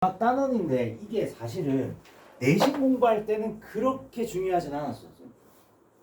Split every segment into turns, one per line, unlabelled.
단원인데 이게 사실은 내신 공부할 때는 그렇게 중요하진 않았어.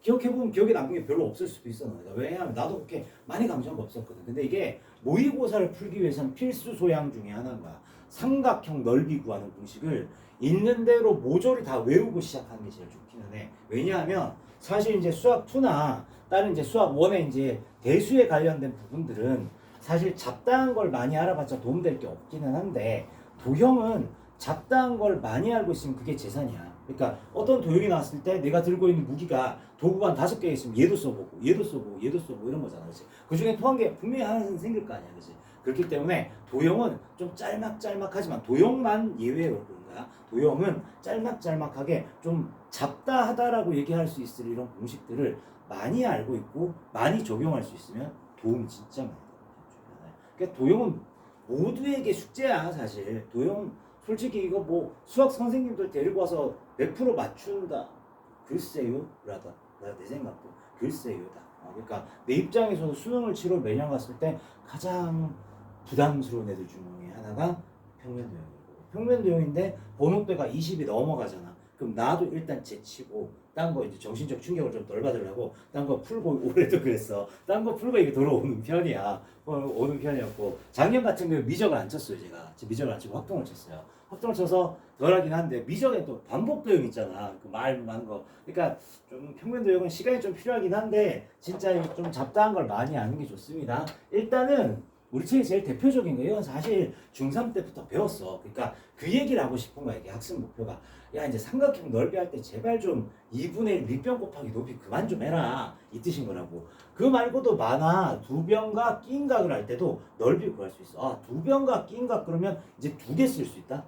기억해보면 기억에 남는 게 별로 없을 수도 있어. 왜냐하면 나도 그렇게 많이 감정한 거 없었거든. 근데 이게 모의고사를 풀기 위해서는 필수 소양 중에 하나가 삼각형 넓이 구하는 공식을 있는 대로 모조리 다 외우고 시작하는 게 제일 좋기는 해. 왜냐하면 사실 이제 수학 2나 다른 이제 수학 1의 이제 대수에 관련된 부분들은 사실 잡다한 걸 많이 알아봤자 도움될 게 없기는 한데 도형은 잡다한 걸 많이 알고 있으면 그게 재산이야. 그러니까 어떤 도형이 나왔을 때 내가 들고 있는 무기가 도구가 한 5개 있으면 얘도 써보고 얘도 써보고 얘도 써보고 이런 거잖아. 그렇지? 그 중에 통한 게 분명히 하나는 생길 거 아니야. 그렇지? 그렇기 때문에 도형은 좀 짤막짤막하지만 도형만 예외로 그런 거야. 도형은 짤막짤막하게 좀 잡다하다라고 얘기할 수 있을 이런 공식들을 많이 알고 있고 많이 적용할 수 있으면 도움이 진짜 많이 돼요. 그러니까 도형은 모두에게 숙제야. 사실 도형 솔직히 이거 뭐 수학 선생님들 데리고 와서 100% 맞춘다 글쎄요 라다 내 생각도 글쎄요다. 그러니까 내 입장에서 수능을 치러 매년 갔을 때 가장 부담스러운 애들 중에 하나가 평면도형이고, 평면도형인데 번호대가 20이 넘어가잖아. 그럼 나도 일단 제치고 딴 거 이제 정신적 충격을 좀 덜 받으려고 딴 거 풀고, 올해도 그랬어. 딴 거 풀고 이게 돌아오는 편이야. 오는 편이었고, 작년 같은 경우 미적을 안 쳤어요. 제가 미적을 안 치고 확동을 쳤어요. 확동을 쳐서 덜하긴 한데 미적에 또 반복도형 있잖아. 그 말 많은 거. 그러니까 좀 평면도형은 시간이 좀 필요하긴 한데 진짜 좀 잡다한 걸 많이 아는 게 좋습니다. 일단은 우리 책의 제일 대표적인 거예요. 사실 중3 때부터 배웠어. 그러니까 그 얘기를 하고 싶은 거야. 이게 학습 목표가. 야, 이제 삼각형 넓이 할 때 제발 좀 2분의 1 밑변 곱하기 높이 그만 좀 해라. 이 뜻인 거라고. 그 말고도 많아. 두 변과 끼인각을 할 때도 넓이 구할 수 있어. 아, 두 변과 끼인각 그러면 이제 2개 쓸 수 있다.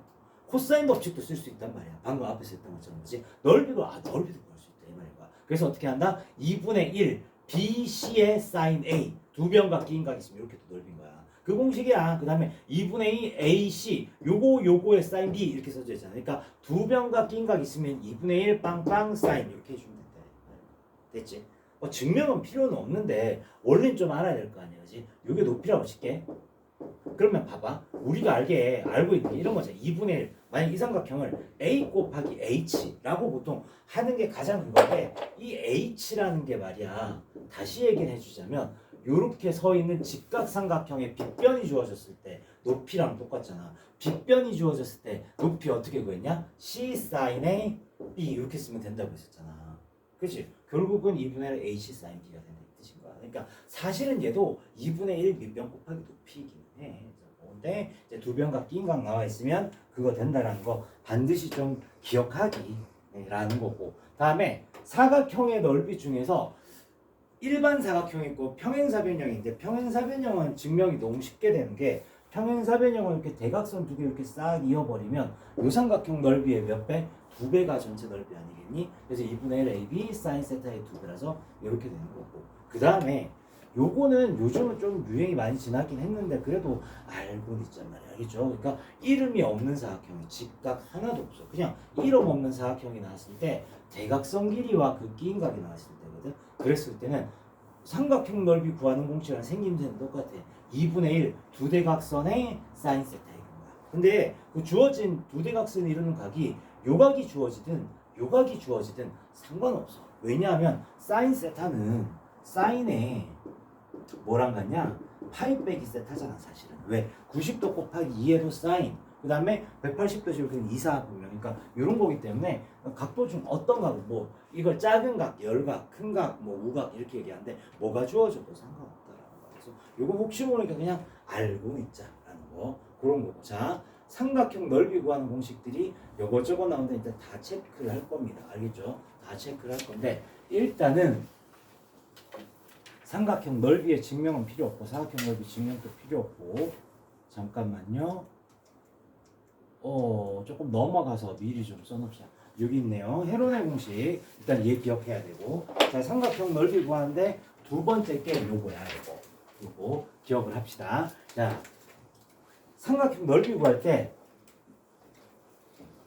코사인 법칙도 쓸 수 있단 말이야. 방금 앞에서 했던 것처럼. 그렇지? 넓이도 구할 수 있다. 이 말이야. 그래서 어떻게 한다? 2분의 1 BC의 sin A. 두 변과 끼인각 있으면 이렇게 또 넓인 거야. 그 공식이야. 그 다음에 2분의 2 AC 요거의 sin B 이렇게 써져 있잖아. 그러니까 두 변과 끼인각 있으면 2분의 1 빵빵 sin 이렇게 해주면 된다. 됐지? 증명은 필요는 없는데 원리는 좀 알아야 될 거 아니야. 그지? 요게 높이라고 칠게. 그러면 봐봐. 우리가 알고 있는 게 이런 거잖아. 2분의 1. 만약 이 삼각형을 A 곱하기 H라고 보통 하는 게 가장 그건데, 이 H라는 게 말이야. 다시 얘기를 해주자면 요렇게 서 있는 직각삼각형의 빗변이 주어졌을 때 높이랑 똑같잖아. 빗변이 주어졌을 때 높이 어떻게 구했냐? C sin A B 이렇게 쓰면 된다고 했었잖아. 그치? 결국은 2분의 1 H sin B가 된다는 뜻인 거야. 그러니까 사실은 얘도 2분의 1 밑변 곱하기 높이이긴 해. 근데 이제 두 변과 끼인각 나와 있으면 그거 된다라는 거 반드시 좀 기억하기라는 거고. 다음에 사각형의 넓이 중에서 일반 사각형이 있고 평행사변형인데, 평행사변형은 증명이 너무 쉽게 되는 게, 평행사변형은 이렇게 대각선 두 개 이렇게 싹 이어버리면 요 삼각형 넓이의 몇 배? 2배가 전체 넓이 아니겠니? 그래서 2분의 1 AB sin 세타의 2배라서 이렇게 되는 거고. 그 다음에 요거는 요즘은 좀 유행이 많이 지나긴 했는데 그래도 알고는 있단 말이야. 알겠죠? 그러니까 이름이 없는 사각형이 직각 하나도 없어. 그냥 이름 없는 사각형이 나왔을 때 대각선 길이와 그 끼인각이 나왔을 때거든. 그랬을 때는 삼각형 넓이 구하는 공식이랑 생김새는 똑같아. 2분의 1 두 대각선의 사인 세타인 거야. 근데 그 주어진 두 대각선을 이루는 각이 요각이 주어지든 상관없어. 왜냐하면 사인 세타는 사인에 뭐랑 같냐? 파이 빼기 세타잖아 사실은. 왜? 90도 곱하기 2에도 사인, 그 다음에 180도씩 이렇게 2, 4 보면, 그러니까 이런 거기 때문에 각도 중 어떤 각, 뭐 이걸 작은 각, 열각, 큰 각, 뭐 우각 이렇게 얘기하는데 뭐가 주어져도 상관없다라는 거. 그래서 이거 혹시 모르니까 그냥 알고 있자라는 거, 그런 거고. 자, 삼각형 넓이 구하는 공식들이 요거저거 나오는데 일단 다 체크를 할 겁니다. 알겠죠? 다 체크를 할 건데 일단은 삼각형 넓이의 증명은 필요 없고, 사각형 넓이 증명도 필요 없고. 잠깐만요. 조금 넘어가서 미리 좀 써놓읍시다. 여기 있네요. 헤론의 공식. 일단 얘 기억해야 되고. 자, 삼각형 넓이 구하는데 두 번째 게 요거야. 요거 기억을 합시다. 자, 삼각형 넓이 구할 때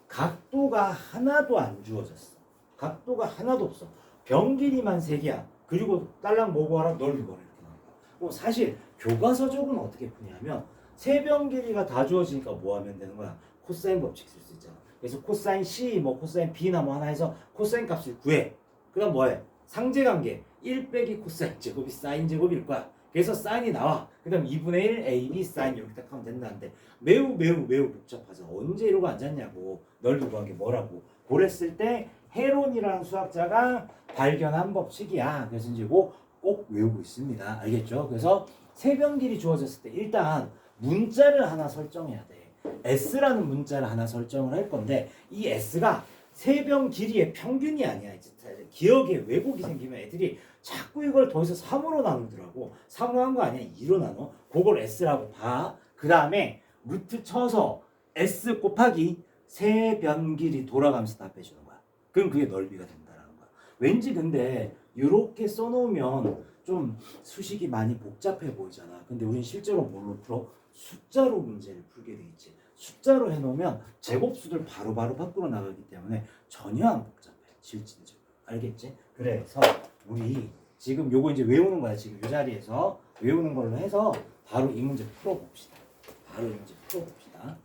각도가 하나도 안 주어졌어. 각도가 하나도 없어. 변 길이만 3개야. 그리고 딸랑 뭐 구하라? 넓이 구하라. 이렇게 나온 거야. 그럼 사실 교과서적은 어떻게 푸냐면 세 변 길이가 다 주어지니까 뭐 하면 되는 거야? 코사인 법칙 쓸 수 있잖아. 그래서 코사인 C 뭐 코사인 B나 뭐 하나 해서 코사인 값을 구해. 그다음 뭐해? 상제관계 1 빼기 코사인 제곱이 사인 제곱일 거야. 그래서 사인이 나와. 그다음 2분의 1 AB 사인 이렇게 딱 하면 된다는데 매우 복잡하죠. 언제 이러고 앉았냐고. 넓이 구한 게 뭐라고. 그랬을 때 헤론이라는 수학자가 발견한 법칙이야. 그래서 이제 이거 꼭 외우고 있습니다. 알겠죠? 그래서 세변길이 주어졌을 때 일단 문자를 하나 설정해야 돼. S라는 문자를 하나 설정을 할 건데 이 S가 세변 길이의 평균이 아니야. 이제 기억에 왜곡이 생기면 애들이 자꾸 이걸 더해서 3으로 나누더라고. 3으로 한 거 아니야. 2로 나눠. 그걸 S라고 봐. 그 다음에 루트 쳐서 S 곱하기 세변 길이 돌아가면서 답해주는 거야. 그럼 그게 넓이가 된다라는 거야. 왠지 근데 이렇게 써놓으면 좀 수식이 많이 복잡해 보이잖아. 근데 우린 실제로 뭘로 풀어? 숫자로 문제를 풀게 돼 있지. 숫자로 해놓으면 제곱수들 바로바로 밖으로 나가기 때문에 전혀 안 복잡해. 실질적으로. 알겠지? 그래서 우리 지금 요거 이제 외우는 거야. 지금 이 자리에서 외우는 걸로 해서 바로 이 문제 풀어봅시다. 바로 이 문제 풀어봅시다.